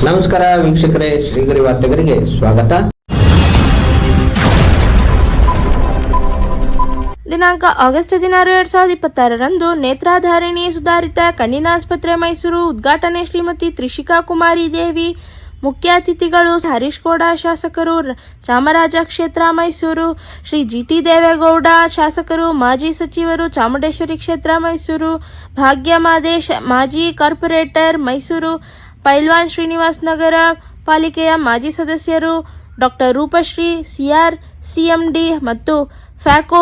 ನಮಸ್ಕಾರ ವೀಕ್ಷಕರೇ, ಶ್ರೀಗರಿ ವಾರ್ತೆಗರಿಗೆ ಸ್ವಾಗತ. ದಿನಾಂಕ ಆಗಸ್ಟ್ 16, 2026ರಂದು ನೇತ್ರಾಧಾರಿಣಿ ಸುಧಾರಿತ ಕಣ್ಣಿನ ಆಸ್ಪತ್ರೆ ಮೈಸೂರು ಉದ್ಘಾಟನೆ ಶ್ರೀಮತಿ ತ್ರಿಷಿಕಾ ಕುಮಾರಿ ದೇವಿ. ಮುಖ್ಯ ಅತಿಥಿಗಳು ಹರೀಶ್ ಗೌಡ ಶಾಸಕರು, ಚಾಮರಾಜ ಕ್ಷೇತ್ರ ಮೈಸೂರು, ಶ್ರೀ ಜಿಟಿ ದೇವೇಗೌಡ ಶಾಸಕರು, ಮಾಜಿ ಸಚಿವರು, ಚಾಮುಂಡೇಶ್ವರಿ ಕ್ಷೇತ್ರ ಮೈಸೂರು, ಭಾಗ್ಯ ಮಾದೇಶ್ ಮಾಜಿ ಕಾರ್ಪೊರೇಟರ್ ಮೈಸೂರು, ಪೈಲ್ವಾನ್ ಶ್ರೀನಿವಾಸ್ ನಗರ ಪಾಲಿಕೆಯ ಮಾಜಿ ಸದಸ್ಯರು, ಡಾಕ್ಟರ್ ರೂಪಶ್ರೀ ಸಿಆರ್ ಸಿಎಂಡಿ ಮತ್ತು phaco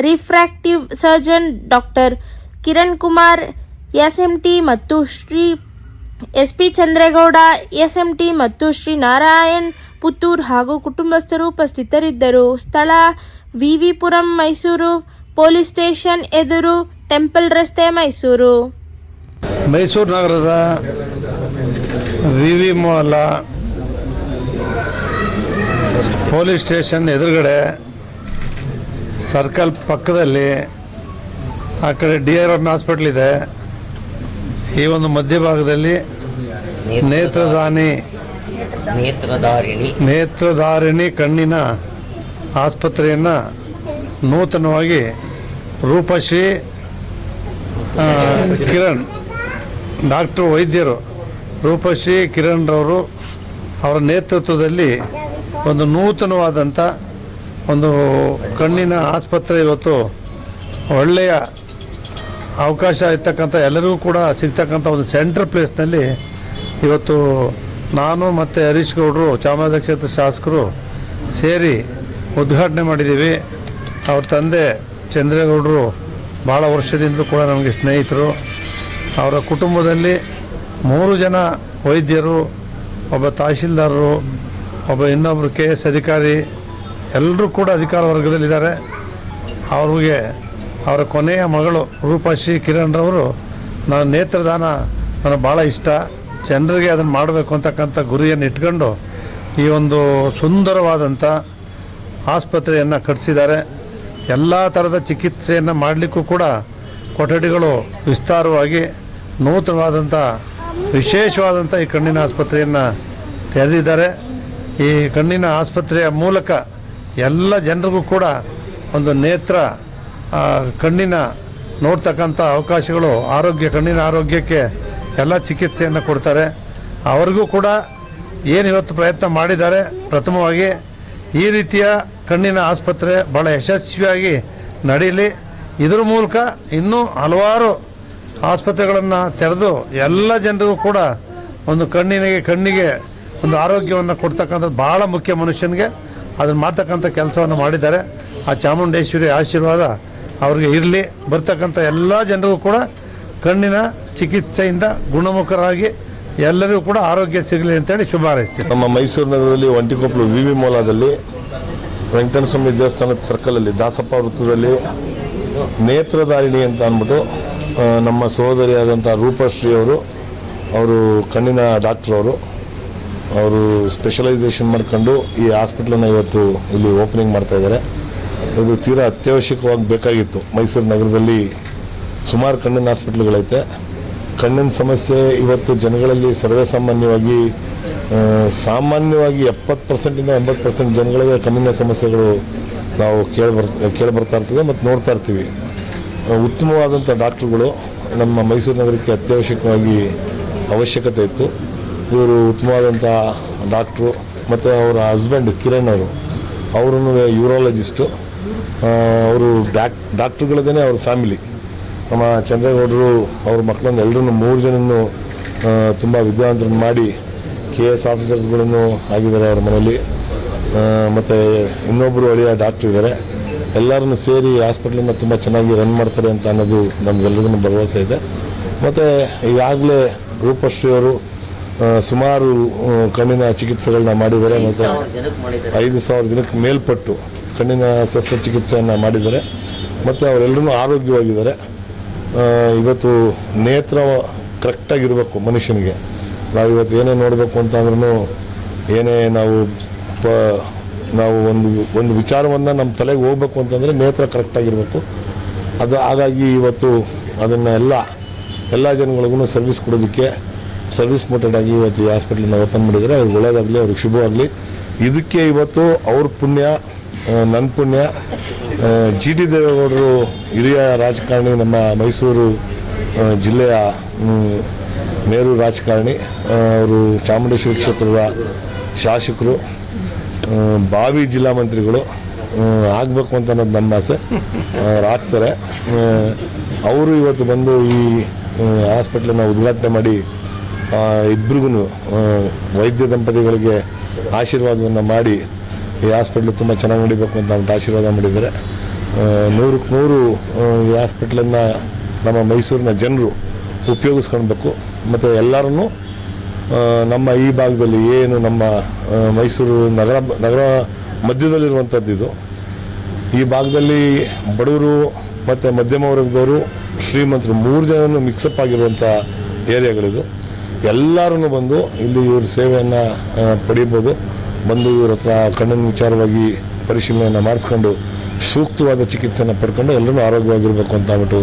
refractive surgeon doctor Kiran Kumar SMT ಮತ್ತು ಶ್ರೀ ಎಸ್ಪಿ ಚಂದ್ರೇಗೌಡ ಎಸ್ಎಂಟಿ ಮತ್ತು ಶ್ರೀ ನಾರಾಯಣ್ ಪುತ್ತೂರ್ ಹಾಗೂ ಕುಟುಂಬಸ್ಥರು ಉಪಸ್ಥಿತರಿದ್ದರು. ಸ್ಥಳ ವಿವಿಪುರಂ ಮೈಸೂರು, ಪೊಲೀಸ್ ಸ್ಟೇಷನ್ ಎದುರು, ಟೆಂಪಲ್ ರಸ್ತೆ ಮೈಸೂರು. ಮೈಸೂರು ನಗರದ ವಿವಿ ಮಾಲ್ ಪೊಲೀಸ್ ಸ್ಟೇಷನ್ ಎದುರುಗಡೆ ಸರ್ಕಲ್ ಪಕ್ಕದಲ್ಲಿ ಆ ಕಡೆ DRM ಹಾಸ್ಪಿಟ್ಲ್ ಇದೆ. ಈ ಒಂದು ಮಧ್ಯಭಾಗದಲ್ಲಿ ನೇತ್ರಧಾರಿಣಿ ಕಣ್ಣಿನ ಆಸ್ಪತ್ರೆಯನ್ನು ನೂತನವಾಗಿ ರೂಪಶ್ರೀ ಕಿರಣ್ ಡಾಕ್ಟರ್ ವೈದ್ಯರು ರೂಪಶ್ರೀ ಕಿರಣ್ ರವರು ಅವರ ನೇತೃತ್ವದಲ್ಲಿ ಒಂದು ನೂತನವಾದಂಥ ಒಂದು ಕಣ್ಣಿನ ಆಸ್ಪತ್ರೆ ಇವತ್ತು ಒಳ್ಳೆಯ ಅವಕಾಶ ಇರ್ತಕ್ಕಂಥ ಎಲ್ಲರಿಗೂ ಕೂಡ ಸಿಗ್ತಕ್ಕಂಥ ಒಂದು ಸೆಂಟ್ರ್ ಪ್ಲೇಸ್ನಲ್ಲಿ ಇವತ್ತು ನಾನು ಮತ್ತು ಹರೀಶ್ ಗೌಡರು ಚಾಮರಾಜ ಕ್ಷೇತ್ರ ಶಾಸಕರು ಸೇರಿ ಉದ್ಘಾಟನೆ ಮಾಡಿದ್ದೀವಿ. ಅವ್ರ ತಂದೆ ಚಂದ್ರೇಗೌಡರು ಭಾಳ ವರ್ಷದಿಂದಲೂ ಕೂಡ ನಮಗೆ ಸ್ನೇಹಿತರು. ಅವರ ಕುಟುಂಬದಲ್ಲಿ 3 ಜನ ವೈದ್ಯರು, ಒಬ್ಬ ತಹಶೀಲ್ದಾರರು, ಇನ್ನೊಬ್ಬರು KS ಅಧಿಕಾರಿ, ಎಲ್ಲರೂ ಕೂಡ ಅಧಿಕಾರ ವರ್ಗದಲ್ಲಿದ್ದಾರೆ. ಅವ್ರಿಗೆ ಅವರ ಕೊನೆಯ ಮಗಳು ರೂಪಶ್ರೀ ಕಿರಣ್ ರವರು, ನಾನು ನೇತ್ರದಾನ ನನಗೆ ಭಾಳ ಇಷ್ಟ, ಜನರಿಗೆ ಅದನ್ನು ಮಾಡಬೇಕು ಅಂತಕ್ಕಂಥ ಗುರಿಯನ್ನು ಇಟ್ಕೊಂಡು ಈ ಒಂದು ಸುಂದರವಾದಂಥ ಆಸ್ಪತ್ರೆಯನ್ನು ಕಟ್ಟಿಸಿದ್ದಾರೆ. ಎಲ್ಲ ಥರದ ಚಿಕಿತ್ಸೆಯನ್ನು ಮಾಡಲಿಕ್ಕೂ ಕೂಡ ಕೊಠಡಿಗಳು ವಿಸ್ತಾರವಾಗಿ ನೂತನವಾದಂಥ ವಿಶೇಷವಾದಂಥ ಈ ಕಣ್ಣಿನ ಆಸ್ಪತ್ರೆಯನ್ನು ತೆರೆದಿದ್ದಾರೆ. ಈ ಕಣ್ಣಿನ ಆಸ್ಪತ್ರೆಯ ಮೂಲಕ ಎಲ್ಲ ಜನರಿಗೂ ಕೂಡ ಒಂದು ನೇತ್ರ ಕಣ್ಣಿನ ನೋಡ್ತಕ್ಕಂಥ ಅವಕಾಶಗಳು, ಕಣ್ಣಿನ ಆರೋಗ್ಯಕ್ಕೆ ಎಲ್ಲ ಚಿಕಿತ್ಸೆಯನ್ನು ಕೊಡ್ತಾರೆ. ಅವ್ರಿಗೂ ಕೂಡ ಏನು ಇವತ್ತು ಪ್ರಯತ್ನ ಮಾಡಿದ್ದಾರೆ, ಪ್ರಥಮವಾಗಿ ಈ ರೀತಿಯ ಕಣ್ಣಿನ ಆಸ್ಪತ್ರೆ ಭಾಳ ಯಶಸ್ವಿಯಾಗಿ ನಡೀಲಿ. ಇದರ ಮೂಲಕ ಇನ್ನೂ ಹಲವಾರು ಆಸ್ಪತ್ರೆಗಳನ್ನು ತೆರೆದು ಎಲ್ಲ ಜನರಿಗೂ ಕೂಡ ಒಂದು ಕಣ್ಣಿಗೆ ಒಂದು ಆರೋಗ್ಯವನ್ನು ಕೊಡ್ತಕ್ಕಂಥದ್ದು ಭಾಳ ಮುಖ್ಯ. ಮನುಷ್ಯನಿಗೆ ಅದನ್ನು ಮಾಡ್ತಕ್ಕಂಥ ಕೆಲಸವನ್ನು ಮಾಡಿದ್ದಾರೆ. ಆ ಚಾಮುಂಡೇಶ್ವರಿ ಆಶೀರ್ವಾದ ಅವ್ರಿಗೆ ಇರಲಿ. ಬರ್ತಕ್ಕಂಥ ಎಲ್ಲ ಜನರಿಗೂ ಕೂಡ ಕಣ್ಣಿನ ಚಿಕಿತ್ಸೆಯಿಂದ ಗುಣಮುಖರಾಗಿ ಎಲ್ಲರಿಗೂ ಕೂಡ ಆರೋಗ್ಯ ಸಿಗಲಿ ಅಂತೇಳಿ ಶುಭ ಹಾರೈಸ್ತೀನಿ. ನಮ್ಮ ಮೈಸೂರು ನಗರದಲ್ಲಿ ಒಂಟಿಕೊಪ್ಪಲು ವಿವಿ ಮೌಲಾದಲ್ಲಿ ವೆಂಕಟೇಶ್ವರ ದೇವಸ್ಥಾನದ ಸರ್ಕಲಲ್ಲಿ ದಾಸಪ್ಪ ವೃತ್ತದಲ್ಲಿ ನೇತ್ರಧಾರಿಣಿ ಅಂತ ಅಂದ್ಬಿಟ್ಟು ನಮ್ಮ ಸಹೋದರಿಯಾದಂಥ ರೂಪಶ್ರೀ ಅವರು ಕಣ್ಣಿನ ಡಾಕ್ಟ್ರ್ ಅವರು ಸ್ಪೆಷಲೈಸೇಷನ್ ಮಾಡ್ಕೊಂಡು ಈ ಹಾಸ್ಪಿಟ್ಲನ್ನು ಇವತ್ತು ಇಲ್ಲಿ ಓಪನಿಂಗ್ ಮಾಡ್ತಾಯಿದ್ದಾರೆ. ಇದು ತೀರಾ ಅತ್ಯವಶ್ಯಕವಾಗಿ ಬೇಕಾಗಿತ್ತು. ಮೈಸೂರು ನಗರದಲ್ಲಿ ಸುಮಾರು ಕಣ್ಣಿನ ಹಾಸ್ಪಿಟ್ಲ್ಗಳೈತೆ. ಕಣ್ಣಿನ ಸಮಸ್ಯೆ ಇವತ್ತು ಜನಗಳಲ್ಲಿ ಸಾಮಾನ್ಯವಾಗಿ 70% 80% ಜನಗಳಿಗೆ ಕಣ್ಣಿನ ಸಮಸ್ಯೆಗಳು ನಾವು ಕೇಳಿಬರ್ತಾ ಇರ್ತದೆ ಮತ್ತು ನೋಡ್ತಾ ಇರ್ತೀವಿ. ಉತ್ತಮವಾದಂಥ ಡಾಕ್ಟ್ರುಗಳು ನಮ್ಮ ಮೈಸೂರು ನಗರಕ್ಕೆ ಅತ್ಯವಶ್ಯಕವಾಗಿ ಅವಶ್ಯಕತೆ ಇತ್ತು. ಇವರು ಉತ್ತಮವಾದಂಥ ಡಾಕ್ಟ್ರು ಮತ್ತು ಅವರ ಹಸ್ಬೆಂಡ್ ಕಿರಣ್ ಅವರು ಯೂರಾಲಜಿಸ್ಟು. ಅವರು ಡಾಕ್ಟ್ರುಗಳದೇ ಅವ್ರ ಫ್ಯಾಮಿಲಿ. ನಮ್ಮ ಚಂದ್ರೇಗೌಡರು ಅವ್ರ ಮಕ್ಕಳನ್ನು ಎಲ್ಲರೂ 3 ಜನನ್ನು ತುಂಬ ವಿದ್ಯಾವಂತರನ್ನು ಮಾಡಿ KS ಆಫೀಸರ್ಸ್ಗಳನ್ನು ಆಗಿದ್ದಾರೆ ಅವ್ರ ಮನೇಲಿ. ಮತ್ತು ಇನ್ನೊಬ್ಬರು ಹಳೆಯ ಡಾಕ್ಟ್ರು ಇದ್ದಾರೆ. ಎಲ್ಲರನ್ನು ಸೇರಿ ಹಾಸ್ಪಿಟ್ಲನ್ನು ತುಂಬ ಚೆನ್ನಾಗಿ ರನ್ ಮಾಡ್ತಾರೆ ಅಂತ ಅನ್ನೋದು ನಮಗೆಲ್ಲರಿಗೂ ಭರವಸೆ ಇದೆ. ಮತ್ತು ಈಗಾಗಲೇ ರೂಪಶ್ರೀ ಅವರು ಸುಮಾರು ಕಣ್ಣಿನ ಚಿಕಿತ್ಸೆಗಳನ್ನ ಮಾಡಿದ್ದಾರೆ. ಮತ್ತು 5,000 ಜನಕ್ಕೆ ಮೇಲ್ಪಟ್ಟು ಕಣ್ಣಿನ ಶಸ್ತ್ರಚಿಕಿತ್ಸೆಯನ್ನು ಮಾಡಿದ್ದಾರೆ. ಮತ್ತು ಅವರೆಲ್ಲರೂ ಆರೋಗ್ಯವಾಗಿದ್ದಾರೆ. ಇವತ್ತು ನೇತ್ರ ಕರೆಕ್ಟಾಗಿರಬೇಕು ಮನುಷ್ಯನಿಗೆ. ನಾವು ಇವತ್ತು ಏನೇ ನೋಡಬೇಕು ಅಂತಂದ್ರೂ ಏನೇ ನಾವು ಒಂದು ವಿಚಾರವನ್ನು ನಮ್ಮ ತಲೆಗೆ ಹೋಗ್ಬೇಕು ಅಂತಂದರೆ ನೇತ್ರ ಕರೆಕ್ಟಾಗಿರಬೇಕು. ಹಾಗಾಗಿ ಇವತ್ತು ಅದನ್ನು ಎಲ್ಲ ಜನಗಳಿಗೂ ಸರ್ವಿಸ್ ಕೊಡೋದಕ್ಕೆ ಸರ್ವಿಸ್ ಮೋಟೆಡ್ ಆಗಿ ಇವತ್ತು ಈ ಹಾಸ್ಪಿಟ್ಲನ್ನ ಓಪನ್ ಮಾಡಿದರೆ ಅವ್ರಿಗೆ ಒಳ್ಳೆಯದಾಗಲಿ, ಅವ್ರಿಗೆ ಶುಭವಾಗಲಿ. ಇದಕ್ಕೆ ಇವತ್ತು ಅವ್ರ ಪುಣ್ಯ, ನನ್ನ ಪುಣ್ಯ, ಜಿ ಟಿ ದೇವೇಗೌಡರು ಹಿರಿಯ ರಾಜಕಾರಣಿ, ನಮ್ಮ ಮೈಸೂರು ಜಿಲ್ಲೆಯ ಮೇರು ರಾಜಕಾರಣಿ, ಅವರು ಚಾಮುಂಡೇಶ್ವರಿ ಕ್ಷೇತ್ರದ ಶಾಸಕರು, ಭಾವಿ ಜಿಲ್ಲಾ ಮಂತ್ರಿಗಳು ಆಗಬೇಕು ಅಂತ ಅನ್ನೋದು ನಮ್ಮ ಆಸೆ. ಅವ್ರು ಆಗ್ತಾರೆ. ಅವರು ಇವತ್ತು ಬಂದು ಈ ಹಾಸ್ಪಿಟ್ಲನ್ನು ಉದ್ಘಾಟನೆ ಮಾಡಿ ಇಬ್ಬರಿಗೂ ವೈದ್ಯ ದಂಪತಿಗಳಿಗೆ ಆಶೀರ್ವಾದವನ್ನು ಮಾಡಿ ಈ ಹಾಸ್ಪಿಟ್ಲು ತುಂಬ ಚೆನ್ನಾಗಿ ನಡಿಬೇಕು ಅಂತ ಅವ್ರು ಆಶೀರ್ವಾದ ಮಾಡಿದ್ದಾರೆ. 100ಕ್ಕೆ 100 ಈ ಹಾಸ್ಪಿಟ್ಲನ್ನು ನಮ್ಮ ಮೈಸೂರಿನ ಜನರು ಉಪಯೋಗಿಸ್ಕೊಳ್ಬೇಕು. ಮತ್ತು ಎಲ್ಲರೂ ನಮ್ಮ ಈ ಭಾಗದಲ್ಲಿ ಏನು ನಮ್ಮ ಮೈಸೂರು ನಗರ ಮಧ್ಯದಲ್ಲಿರುವಂಥದ್ದು ಇದು. ಈ ಭಾಗದಲ್ಲಿ ಬಡವರು ಮತ್ತು ಮಧ್ಯಮ ವರ್ಗದವರು, ಶ್ರೀಮಂತರು 3 ಜನನು ಮಿಕ್ಸಪ್ ಆಗಿರುವಂಥ ಏರಿಯಾಗಳಿದು. ಎಲ್ಲರೂ ಬಂದು ಇಲ್ಲಿ ಇವ್ರ ಸೇವೆಯನ್ನು ಪಡೀಬೋದು. ಬಂದು ಇವ್ರ ಹತ್ರ ಕಣ್ಣಿನ ವಿಚಾರವಾಗಿ ಪರಿಶೀಲನೆಯನ್ನು ಮಾಡಿಸ್ಕೊಂಡು ಸೂಕ್ತವಾದ ಚಿಕಿತ್ಸೆಯನ್ನು ಪಡ್ಕೊಂಡು ಎಲ್ಲರೂ ಆರೋಗ್ಯವಾಗಿರಬೇಕು ಅಂತ ಅಂದ್ಬಿಟ್ಟು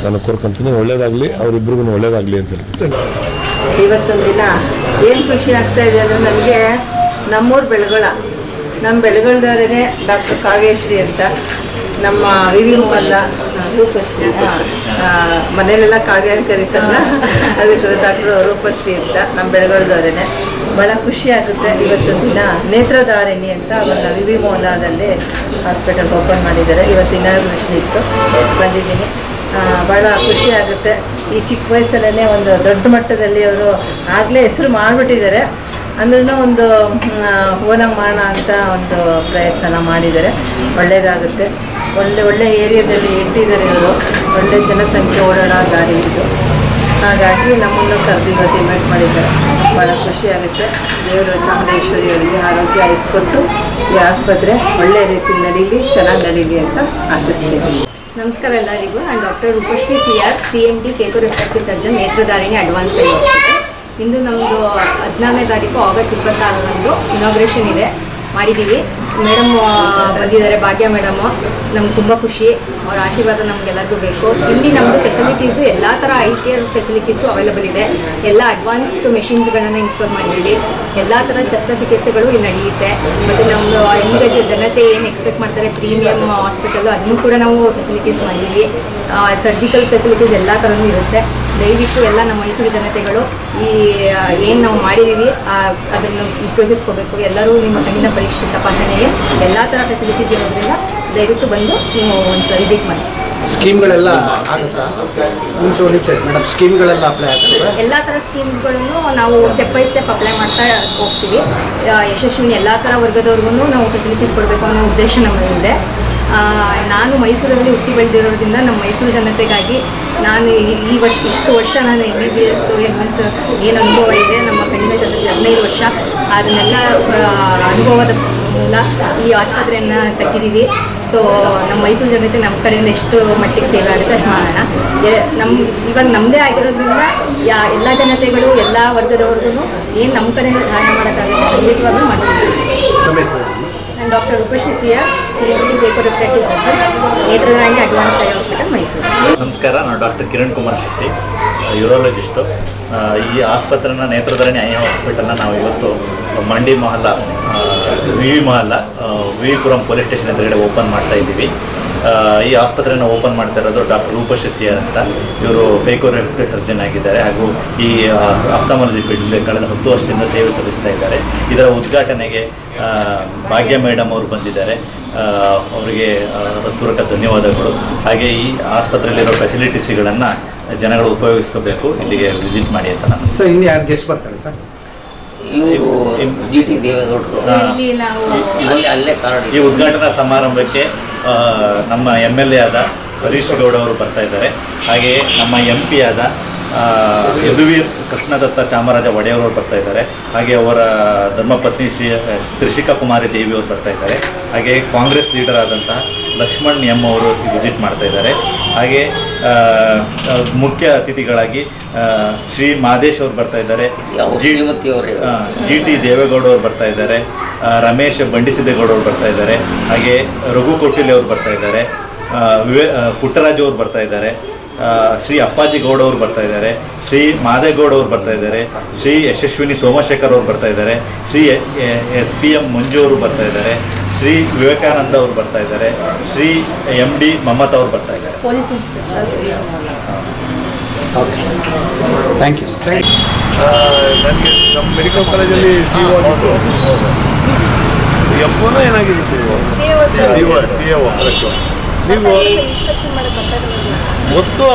ನಾನು ಕೋರ್ಕೊಳ್ತೀನಿ. ಒಳ್ಳೇದಾಗಲಿ, ಅವರಿಬ್ಬರಿಗೂ ಒಳ್ಳೇದಾಗಲಿ ಅಂತ ಹೇಳ್ತೀನಿ. ಇವತ್ತೊಂದು ದಿನ ಏನು ಖುಷಿ ಆಗ್ತಾ ಇದೆ ಅಂದರೆ ನನಗೆ ನಮ್ಮ ಬೆಳಗೊಳದವರೇ ಡಾಕ್ಟರ್ ಕಾವ್ಯಶ್ರೀ ಅಂತ, ನಮ್ಮ ವಿವಿ ಮೊಹಲ್ಲ ರೂಪಶ್ರೀ, ಮನೆಯಲ್ಲೆಲ್ಲ ಕಾವ್ಯ ಅಂತ ಕರೀತಾರಲ್ಲ, ಅದಕ್ಕೆ ಡಾಕ್ಟರ್ ರೂಪಶ್ರೀ ಅಂತ ನಮ್ಮ ಬೆಳಗೊಳದವರೇ. ಭಾಳ ಖುಷಿ ಆಗುತ್ತೆ. ಇವತ್ತೊಂದು ದಿನ ನೇತ್ರಧಾರಿಣಿ ಅಂತ ಒಂದು ವಿವಿ ಮೊಹಲ್ಲಾದಲ್ಲಿ ಹಾಸ್ಪಿಟಲ್ ಓಪನ್ ಮಾಡಿದ್ದಾರೆ. ಇವತ್ತು ಇನಾಗ್ರೇಷನ್ ಇತ್ತು, ಬಂದಿದ್ದೀನಿ. ಭಾಳ ಖುಷಿ ಆಗುತ್ತೆ. ಈ ಚಿಕ್ಕ ವಯಸ್ಸಲ್ಲೇ ಒಂದು ದೊಡ್ಡ ಮಟ್ಟದಲ್ಲಿ ಅವರು ಆಗಲೇ ಹೆಸರು ಮಾಡಿಬಿಟ್ಟಿದ್ದಾರೆ. ಅಂದ್ರೂ ಒಂದು ಓನಾಗಿ ಮಾಡೋಣ ಅಂತ ಒಂದು ಪ್ರಯತ್ನ ಮಾಡಿದ್ದಾರೆ. ಒಳ್ಳೆಯದಾಗುತ್ತೆ. ಒಳ್ಳೆ ಏರಿಯಾದಲ್ಲಿ ಇಟ್ಟಿದ್ದಾರೆ ಇವರು. ಒಳ್ಳೆ ಜನಸಂಖ್ಯೆ ಓಡಾಡೋ ದಾರಿ ಇದು. ಹಾಗಾಗಿ ನಮ್ಮನ್ನು ಕರೆದು ಇವತ್ತು ಇನ್ವೈಟ್ ಮಾಡಿದ್ದಾರೆ. ಭಾಳ ಖುಷಿಯಾಗುತ್ತೆ. ದೇವರು ಚಾಮುಂಡೇಶ್ವರಿ ಅವರಿಗೆ ಆರೋಗ್ಯ ಇಸ್ಕೊಟ್ಟು ಈ ಆಸ್ಪತ್ರೆ ಒಳ್ಳೆಯ ರೀತಿಯಲ್ಲಿ ನಡೀಲಿ, ಚೆನ್ನಾಗಿ ನಡೀಲಿ ಅಂತ ಆಶಿಸ್ತೀನಿ. ನಮಸ್ಕಾರ ಎಲ್ಲರಿಗೂ. ನಾನು doctor Roopashree CR, CMD phaco refractive surgeon, Netradharini advanced eye hospital. ಇಂದು ನಮ್ಮದು 14ನೇ ತಾರೀಕು ಆಗಸ್ಟ್ 26ರಂದು ಇನಾಗ್ರೇಷನ್ ಇದೆ, ಮಾಡಿದ್ದೀವಿ. ಮೇಡಮ್ ಬಂದಿದ್ದಾರೆ, ಭಾಗ್ಯ ಮೇಡಮು. ನಮ್ಗೆ ತುಂಬ ಖುಷಿ. ಅವ್ರ ಆಶೀರ್ವಾದ ನಮಗೆಲ್ಲರಿಗೂ ಬೇಕು. ಇಲ್ಲಿ ನಮ್ಮದು ಫೆಸಿಲಿಟೀಸು ಎಲ್ಲ ಥರ ಐ ಕೇರ್ ಫೆಸಿಲಿಟೀಸು ಅವೈಲೇಬಲ್ ಇದೆ. ಎಲ್ಲ ಅಡ್ವಾನ್ಸ್ಡ್ ಮೆಷಿನ್ಸ್ಗಳನ್ನು ಇನ್ಸ್ಟಾಲ್ ಮಾಡಿದ್ದೀವಿ. ಎಲ್ಲ ಥರ ಶಸ್ತ್ರಚಿಕಿತ್ಸೆಗಳು ಇಲ್ಲಿ ನಡೆಯುತ್ತೆ. ಮತ್ತು ನಮ್ಮದು ಈಗ ಜನತೆ ಏನು ಎಕ್ಸ್ಪೆಕ್ಟ್ ಮಾಡ್ತಾರೆ ಪ್ರೀಮಿಯಂ ಹಾಸ್ಪಿಟಲು, ಅದನ್ನು ಕೂಡ ನಾವು ಫೆಸಿಲಿಟೀಸ್ ಮಾಡಿದ್ದೀವಿ. ಸರ್ಜಿಕಲ್ ಫೆಸಿಲಿಟೀಸ್ ಎಲ್ಲ ಥರನೂ ಇರುತ್ತೆ. ದಯವಿಟ್ಟು ಎಲ್ಲ ನಮ್ಮ ಮೈಸೂರು ಜನತೆಗಳು ಈ ಏನು ನಾವು ಮಾಡಿದ್ದೀವಿ ಅದನ್ನು ಉಪಯೋಗಿಸ್ಕೋಬೇಕು. ಎಲ್ಲರೂ ನಿಮ್ಮ ಕಣ್ಣಿನ ಪರೀಕ್ಷೆ ತಪಾಸಣೆಗೆ ಎಲ್ಲ ಥರ ಫೆಸಿಲಿಟೀಸ್ ಇರೋದ್ರಿಂದ ದಯವಿಟ್ಟು ಬಂದು ನೀವು ಒಂದು ವಿಸಿಟ್ ಮಾಡಿ. ಸ್ಕೀಮ್ಗಳೆಲ್ಲ ಆಗುತ್ತಾ ಮೇಡಮ್? ಸ್ಕೀಮ್ಗಳೆಲ್ಲ ಅಪ್ಲೈ ಆಗುತ್ತೆ? ಎಲ್ಲ ಥರ ಸ್ಕೀಮ್ಸ್ಗಳನ್ನು ನಾವು ಸ್ಟೆಪ್ ಬೈ ಸ್ಟೆಪ್ ಅಪ್ಲೈ ಮಾಡ್ತಾ ಹೋಗ್ತೀವಿ. ಯಶಸ್ವಿನಿ ಎಲ್ಲ ಥರ ವರ್ಗದವ್ರಿಗೂ ನಾವು ಫೆಸಿಲಿಟೀಸ್ ಕೊಡಬೇಕು ಅನ್ನೋ ಉದ್ದೇಶ ನಮ್ಮಲ್ಲಿದೆ. ನಾನು ಮೈಸೂರಲ್ಲಿ ಹುಟ್ಟಿ ಬೆಳೆದಿರೋದ್ರಿಂದ ನಮ್ಮ ಮೈಸೂರು ಜನತೆಗಾಗಿ ನಾನು ಇಷ್ಟು ವರ್ಷ ನಾನು MBBS MS ಏನು ಅನುಭವ ಇದೆ ನಮ್ಮ ಕಣ್ಣಿನ ಕೆಲಸಕ್ಕೆ 15 ವರ್ಷ, ಅದನ್ನೆಲ್ಲ ಅನುಭವದ ಮೂಲ ಈ ಆಸ್ಪತ್ರೆಯನ್ನು ಕಟ್ಟಿದ್ದೀವಿ. ಸೊ ನಮ್ಮ ಮೈಸೂರು ಜನತೆ ನಮ್ಮ ಕಡೆಯಿಂದ ಎಷ್ಟು ಮಟ್ಟಿಗೆ ಸೇವೆ ಆಗುತ್ತೆ ಅಷ್ಟು ಮಾಡೋಣ. ಇವಾಗ ನಮ್ಮದೇ ಆಗಿರೋದ್ರಿಂದ ಎಲ್ಲ ಜನತೆಗಳು ಎಲ್ಲ ವರ್ಗದವ್ರಿಗೂ ಏನು ನಮ್ಮ ಕಡೆಯಿಂದ ಸಹಾಯ ಮಾಡೋಕ್ಕಾಗುತ್ತೆ ಖಂಡಿತವಾಗ್ಲೂ ಮಾಡ್ತೀವಿ. ನಾನು doctor Roopashree CR, CMD phaco refractive surgeon, Netradharini advanced eye hospital, Mysuru. ನಮಸ್ಕಾರ. ನಾನು ಡಾಕ್ಟರ್ ಕಿರಣ್ ಕುಮಾರ್ ಶೆಟ್ಟಿ, ಯೂರಾಲಜಿಸ್ಟು. ಈ ಆಸ್ಪತ್ರೆನ ನೇತ್ರಧಾರಿಣಿ ಐ ಹಾಸ್ಪಿಟಲ್ನ ನಾವು ಇವತ್ತು ಮಂಡಿ ಮೊಹಲ್ಲ, ವಿವಿ ಮೊಹಲ್ಲ, ವಿವಿಪುರಂ ಪೊಲೀಸ್ ಸ್ಟೇಷನ್ ಎದುರುಗಡೆ ಓಪನ್ ಮಾಡ್ತಾ ಇದ್ದೀವಿ. ಈ ಆಸ್ಪತ್ರೆಯನ್ನು ಓಪನ್ ಮಾಡ್ತಾ ಇರೋದು ಡಾಕ್ಟರ್ ರೂಪಶ್ರೀ CR ಅಂತ. ಇವರು ಫೇಕೋ ರಿಫ್ರಾಕ್ಟಿವ್ ಸರ್ಜನ್ ಆಗಿದ್ದಾರೆ ಹಾಗೂ ಈ ಆಪ್ಥಾಮಾಲಜಿ ಫೀಲ್ಡ್ ಕಳೆದ 10 ವರ್ಷದಿಂದ ಸೇವೆ ಸಲ್ಲಿಸ್ತಾ ಇದ್ದಾರೆ. ಇದರ ಉದ್ಘಾಟನೆಗೆ ಭಾಗ್ಯ ಮೇಡಮ್ ಅವರು ಬಂದಿದ್ದಾರೆ. ಅವರಿಗೆ ಹೃತ್ಪೂರ್ವಕ ಧನ್ಯವಾದಗಳು. ಹಾಗೆ ಈ ಆಸ್ಪತ್ರೆಯಲ್ಲಿರೋ ಫೆಸಿಲಿಟೀಸ್ಗಳನ್ನು ಜನಗಳು ಉಪಯೋಗಿಸ್ಕೋಬೇಕು, ಇಲ್ಲಿಗೆ ವಿಸಿಟ್ ಮಾಡಿ ಅಂತ ನಾನು. ಸರ್, ಇನ್ನು ಯಾರು ಗೆಸ್ಟ್ ಬರ್ತಾರೆ ಸರ್? GT ದೇವೇಗೌಡರು ಈ ಉದ್ಘಾಟನಾ ಸಮಾರಂಭಕ್ಕೆ ನಮ್ಮ MLA ಆದ ಹರೀಶ್ ಗೌಡ ಅವರು ಬರ್ತಾ ಇದ್ದಾರೆ. ಹಾಗೆಯೇ ನಮ್ಮ MP ಆದ ಯದುವೀರ್ ಕೃಷ್ಣದತ್ತ ಚಾಮರಾಜ ಒಡೆಯವರು ಬರ್ತಾ ಇದ್ದಾರೆ. ಹಾಗೆ ಅವರ ಧರ್ಮಪತ್ನಿ ತ್ರಿಷಿಕಾ ಕುಮಾರಿ ದೇವಿ ಅವರು ಬರ್ತಾ ಇದ್ದಾರೆ. ಹಾಗೆ ಕಾಂಗ್ರೆಸ್ ಲೀಡರ್ ಆದಂತಹ ಲಕ್ಷ್ಮಣ್ M ಅವರು ವಿಸಿಟ್ ಮಾಡ್ತಾ ಇದ್ದಾರೆ. ಹಾಗೆ ಮುಖ್ಯ ಅತಿಥಿಗಳಾಗಿ ಶ್ರೀ ಮಾದೇಶ್ ಅವರು ಬರ್ತಾ ಇದ್ದಾರೆ. GT ದೇವೇಗೌಡ ಅವರು ಬರ್ತಾ ಇದ್ದಾರೆ. ರಮೇಶ್ ಬಂಡಿಸಿದ್ದೇಗೌಡ ಅವರು ಬರ್ತಾ ಇದ್ದಾರೆ. ಹಾಗೆ ರಘು ಕೋಟಿಲಿ ಅವರು ಬರ್ತಾ ಇದ್ದಾರೆ. ಪುಟ್ಟರಾಜು ಅವರು ಬರ್ತಾ ಇದ್ದಾರೆ. ಶ್ರೀ ಅಪ್ಪಾಜಿ ಗೌಡ ಅವರು ಬರ್ತಾ ಇದ್ದಾರೆ, ಶ್ರೀ ಮಾದೇಗೌಡ ಅವರು ಬರ್ತಾ ಇದ್ದಾರೆ, ಶ್ರೀ ಯಶಸ್ವಿನಿ ಸೋಮಶೇಖರ್ ಅವರು ಬರ್ತಾ ಇದ್ದಾರೆ, ಶ್ರೀ PM ಮಂಜು ಅವರು ಬರ್ತಾ ಇದ್ದಾರೆ, ಶ್ರೀ ವಿವೇಕಾನಂದ ಅವರು ಬರ್ತಾ ಇದ್ದಾರೆ, ಶ್ರೀ MD ಮಮತಾ ಅವರು ಬರ್ತಾ ಇದ್ದಾರೆ. Police inspector Shri okay thank you sir. ನನಗೆ ನಮ್ಮ ಮೆಡಿಕಲ್ ಕಾಲೇಜಲ್ಲಿ CO ಆಗಿತ್ತು. ಎಫ್ಒನೋ ಏನಾಗಿತ್ತು CO ಕರೆಕ್ಟು. ನೀವು ಗೊತ್ತು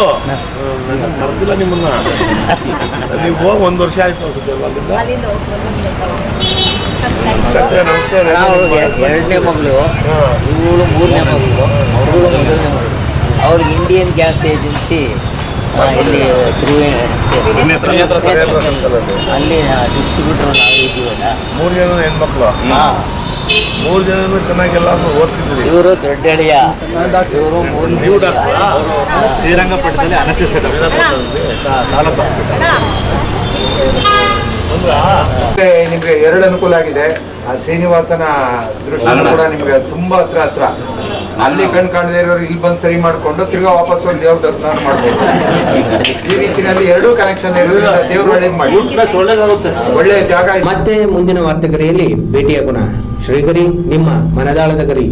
ನನಗೆ ಕರೆದಿಲ್ಲ ನಿಮ್ಮನ್ನ. ನೀವು ಹೋಗಿ 1 ವರ್ಷ ಆಯ್ತು ಅನ್ಸುತ್ತೆ ಅಲ್ಲಿಂದ. ಎರಡನೇ ಮಗಳು, ಇವಳು 3ನೇ ಮಗಳು, ಅವಳು 1ನೇ ಮಗಳು. ಅವ್ರಿಗೆ ಇಂಡಿಯನ್ ಗ್ಯಾಸ್ ಏಜೆನ್ಸಿ ಇಲ್ಲಿ ಅಲ್ಲಿ ಡಿಸ್ಟ್ರಿಬ್ಯೂಟರ್ ನಾವು ಇದ್ದೀವಲ್ಲ. 3 ಜನ ಹೆಣ್ಮಕ್ಳು. 3 ಜನನು ಚೆನ್ನಾಗೆಲ್ಲ ಓದಿಸಿದ್ರಿ. ಇವರು ದೊಡ್ಡ ಅಳಿಯ, ಇವರು ನೀವು ಡಾಕ್ಟರ್ ಶ್ರೀರಂಗಪಟ್ಟಣದಲ್ಲಿ ಅನಚಿಸಿದ ತಾಲೂಕು ನಿಮ್ಗೆ 2 ಅನುಕೂಲ ಆಗಿದೆ. ಆ ಶ್ರೀನಿವಾಸನ ದೃಷ್ಟಿ ಕೂಡ ನಿಮ್ಗೆ ತುಂಬಾ ಹತ್ರ. ಅಲ್ಲಿ ಕಣ್ ಕಾಣದೇ ಇರೋರು ಇಲ್ಲಿ ಬಂದು ಸರಿ ಮಾಡ್ಕೊಂಡು ತಿರ್ಗಾ ವಾಪಸ್ ಒಂದು ದೇವ್ರ ದರ್ಶನ ಮಾಡ್ಬೋದು. ಈ ರೀತಿಯಲ್ಲಿ 2 ಕನೆಕ್ಷನ್ ಇರೋದ್ರಿಂದ ದೇವ್ರು ಒಳ್ಳೇದು ಮಾಡಿ, ಒಳ್ಳೆ ಜಾಗ. ಮತ್ತೆ ಮುಂದಿನ ವಾರ್ತೆಗರಿಯಲ್ಲಿ ಭೇಟಿಯಾಗೋಣ. ಶ್ರೀಗರಿ, ನಿಮ್ಮ ಮನದಾಳದ ಗರಿ.